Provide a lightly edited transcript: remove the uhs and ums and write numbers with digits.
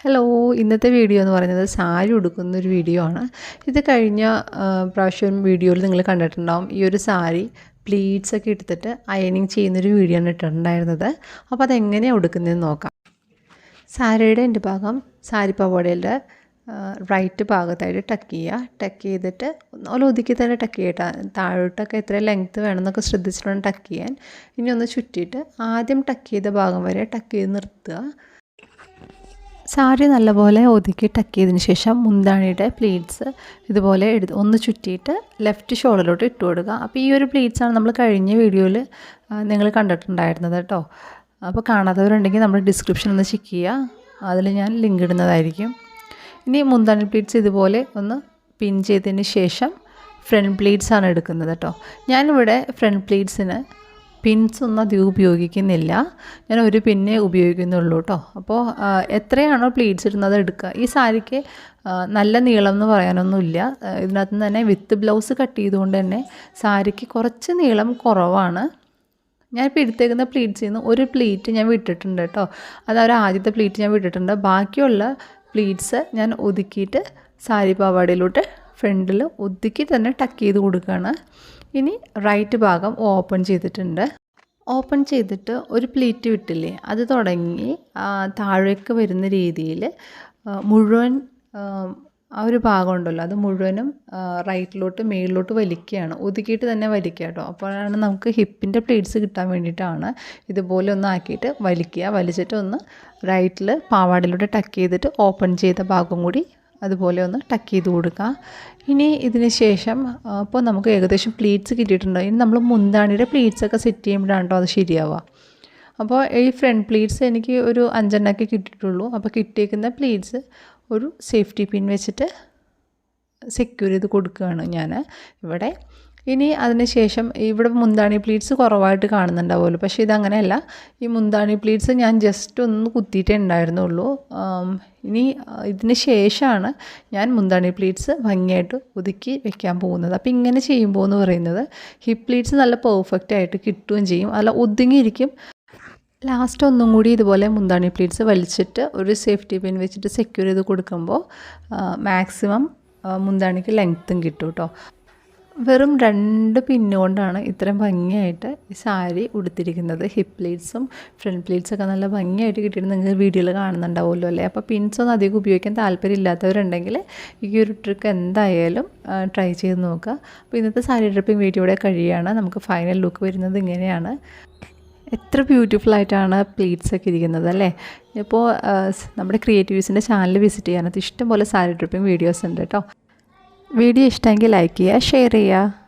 Hello, ഇന്നത്തെ video എന്ന് പറയുന്നത് സാരി ഉടുക്കുന്നൊരു വീഡിയോ ആണ്. ഇത് കഴിഞ്ഞ പ്രാവശ്യം വീഡിയോയിൽ നിങ്ങൾ കണ്ടിട്ടുണ്ടാവും. ഈ ഒരു സാരി പ്ലീറ്റ്സ് ഒക്കെ എടുത്തിട്ട് അയണിങ് ചെയ്യുന്നൊരു വീഡിയോ ആണ് ഇട്ടിട്ടുണ്ടായിരുന്നത്. അപ്പോൾ അതെങ്ങനെയാണ് ഉടുക്കുന്നതെന്ന് നോക്കാം. സാരിയുടെ എൻ്റെ ഭാഗം സാരി പവോടയുടെ റൈറ്റ് ഭാഗത്തായിട്ട് ടക്ക് ചെയ്യുക. ടക്ക് ചെയ്തിട്ട് ഒതുക്കി തന്നെ ടക്ക് ചെയ്യട്ടെ. താഴോട്ടൊക്കെ എത്ര ലെങ്ത്ത് വേണമെന്നൊക്കെ ശ്രദ്ധിച്ചിട്ട് ടക്ക് ചെയ്യാൻ. ഇനി ഒന്ന് ചുറ്റിയിട്ട് ആദ്യം ടക്ക് ചെയ്ത ഭാഗം വരെ ടക്ക് ചെയ്ത് നിർത്തുക. സാരി നല്ലപോലെ ഒതുക്കി ടക്ക് ചെയ്തതിന് ശേഷം മുന്താണിയുടെ പ്ലീറ്റ്സ് ഇതുപോലെ ഒന്ന് ചുറ്റിയിട്ട് ലെഫ്റ്റ് ഷോൾഡറിലോട്ട് ഇട്ട് കൊടുക്കുക. അപ്പോൾ ഈ ഒരു പ്ലീറ്റ്സാണ് നമ്മൾ കഴിഞ്ഞ വീഡിയോയിൽ നിങ്ങൾ കണ്ടിട്ടുണ്ടായിരുന്നത് കേട്ടോ. അപ്പോൾ കാണാത്തവരുണ്ടെങ്കിൽ നമ്മൾ ഡിസ്ക്രിപ്ഷൻ ഒന്ന് ചെക്ക് ചെയ്യുക, അതിൽ ഞാൻ ലിങ്ക് ഇടുന്നതായിരിക്കും. ഇനി മുന്താണി പ്ലീറ്റ്സ് ഇതുപോലെ ഒന്ന് പിൻ ചെയ്തതിന് ശേഷം ഫ്രണ്ട് പ്ലീറ്റ്സാണ് എടുക്കുന്നത് കേട്ടോ. ഞാനിവിടെ ഫ്രണ്ട് പ്ലീറ്റ്സിന് പിൻസ് ഒന്നും അധികം ഉപയോഗിക്കുന്നില്ല. ഞാൻ ഒരു പിന്നേ ഉപയോഗിക്കുന്നുള്ളൂ കേട്ടോ. അപ്പോൾ എത്രയാണോ പ്ലീറ്റ്സ് ഇടുന്നത് എടുക്കുക. ഈ സാരിക്ക് നല്ല നീളം എന്ന് പറയാനൊന്നുമില്ല. ഇതിനകത്ത് നിന്ന് തന്നെ വിത്ത് ബ്ലൗസ് കട്ട് ചെയ്തുകൊണ്ട് തന്നെ സാരിക്ക് കുറച്ച് നീളം കുറവാണ്. ഞാനിപ്പോൾ എടുത്തേക്കുന്ന പ്ലീറ്റ്സിൽ നിന്ന് ഒരു പ്ലീറ്റ് ഞാൻ വിട്ടിട്ടുണ്ട് കേട്ടോ. അതൊരു ആദ്യത്തെ പ്ലീറ്റ് ഞാൻ വിട്ടിട്ടുണ്ട്. ബാക്കിയുള്ള പ്ലീറ്റ്സ് ഞാൻ ഒതുക്കിയിട്ട് സാരി പാവാടയിലോട്ട് ഫ്രണ്ടിൽ ഒതുക്കി തന്നെ ടക്ക് ചെയ്ത് കൊടുക്കുകയാണ്. ഇനി റൈറ്റ് ഭാഗം ഓപ്പൺ ചെയ്തിട്ടുണ്ട്. ഓപ്പൺ ചെയ്തിട്ട് ഒരു പ്ലീറ്റ് വിട്ടില്ലേ, അത് തുടങ്ങി താഴേക്ക് വരുന്ന രീതിയിൽ മുഴുവൻ ആ ഒരു ഭാഗം ഉണ്ടല്ലോ അത് മുഴുവനും റൈറ്റിലോട്ട് മേളിലോട്ട് വലിക്കുകയാണ്. ഒതുക്കിയിട്ട് തന്നെ വലിക്കുക കേട്ടോ. അപ്പോഴാണ് നമുക്ക് ഹിപ്പിൻ്റെ പ്ലീറ്റ്സ് കിട്ടാൻ വേണ്ടിയിട്ടാണ് ഇതുപോലെ ഒന്ന് ആക്കിയിട്ട് വലിക്കുക. വലിച്ചിട്ട് ഒന്ന് റൈറ്റിൽ പാവാടയിലോട്ട് ടക്ക് ചെയ്തിട്ട് ഓപ്പൺ ചെയ്ത ഭാഗം കൂടി അതുപോലെ ഒന്ന് ടക്ക് ചെയ്ത് കൊടുക്കുക. ഇനി ഇതിന് ശേഷം അപ്പോൾ നമുക്ക് ഏകദേശം പ്ലീറ്റ്സ് കിട്ടിയിട്ടുണ്ടോ. ഇനി നമ്മൾ മുന്താണിയുടെ പ്ലീറ്റ്സൊക്കെ സെറ്റ് ചെയ്യുമ്പോഴാണ് കേട്ടോ അത് ശരിയാവുക. അപ്പോൾ ഈ ഫ്രണ്ട് പ്ലീറ്റ്സ് എനിക്ക് ഒരു 5 കിട്ടിയിട്ടുള്ളൂ. അപ്പോൾ കിട്ടിയേക്കുന്ന പ്ലീറ്റ്സ് ഒരു സേഫ്റ്റി പിൻ വെച്ചിട്ട് സെക്യൂർ ചെയ്ത് കൊടുക്കുകയാണ് ഞാൻ ഇവിടെ. ഇനി അതിന് ശേഷം ഇവിടെ മുന്താണി പ്ലീറ്റ്സ് കുറവായിട്ട് കാണുന്നുണ്ടാവുമല്ലോ, പക്ഷേ ഇതങ്ങനെയല്ല. ഈ മുന്താണി പ്ലീറ്റ്സ് ഞാൻ ജസ്റ്റ് ഒന്ന് കുത്തിയിട്ടേ ഉണ്ടായിരുന്നുള്ളൂ. ഇനി ഇതിന് ശേഷമാണ് ഞാൻ മുന്താണി പ്ലീറ്റ്സ് ഭംഗിയായിട്ട് ഒതുക്കി വെക്കാൻ പോകുന്നത്. അപ്പോൾ ഇങ്ങനെ ചെയ്യുമ്പോൾ എന്ന് പറയുന്നത് ഹിപ്പ് പ്ലീറ്റ്സ് നല്ല പെർഫെക്റ്റ് ആയിട്ട് കിട്ടുകയും ചെയ്യും, അല്ല ഒതുങ്ങിയിരിക്കും. ലാസ്റ്റ് ഒന്നും കൂടി ഇതുപോലെ മുന്താണി പ്ലീറ്റ്സ് വലിച്ചിട്ട് ഒരു സേഫ്റ്റി പിൻ വെച്ചിട്ട് സെക്യൂർ ചെയ്ത് കൊടുക്കുമ്പോൾ മാക്സിമം മുന്താണിക്ക് ലെങ്ത്തും കിട്ടും കേട്ടോ. വെറും 2 പിന്നുകൊണ്ടാണ് ഇത്രയും ഭംഗിയായിട്ട് ഈ സാരി ഉടുത്തിരിക്കുന്നത്. ഹിപ്പ് പ്ലീറ്റ്സും ഫ്രണ്ട് പ്ലീറ്റ്സൊക്കെ നല്ല ഭംഗിയായിട്ട് കിട്ടിയിട്ട് നിങ്ങൾ വീഡിയോയിൽ കാണുന്നുണ്ടാവുമല്ലോ അല്ലേ. അപ്പോൾ പിൻസൊന്നും അധികം ഉപയോഗിക്കാൻ താല്പര്യമില്ലാത്തവരുണ്ടെങ്കിൽ ഈ ഒരു ട്രിക്ക് എന്തായാലും ട്രൈ ചെയ്ത് നോക്കുക. അപ്പോൾ ഇന്നത്തെ സാരി ഡ്രിപ്പിംഗ് വീഡിയോയുടെ കഴിയാണ്. നമുക്ക് ഫൈനൽ ലുക്ക് വരുന്നത് ഇങ്ങനെയാണ്. എത്ര ബ്യൂട്ടിഫുൾ ആയിട്ടാണ് പ്ലീറ്റ്സൊക്കെ ഇരിക്കുന്നത് അല്ലേ. ഇപ്പോൾ നമ്മുടെ ക്രിയേറ്റീവ്സിൻ്റെ ചാനൽ വിസിറ്റ് ചെയ്യാനത് ഇഷ്ടംപോലെ സാരി ഡ്രിപ്പിംഗ് വീഡിയോസ് ഉണ്ട് കേട്ടോ. വീഡിയോ ഇഷ്ടമെങ്കിൽ ലൈക്ക് ചെയ്യുക, ഷെയർ ചെയ്യുക.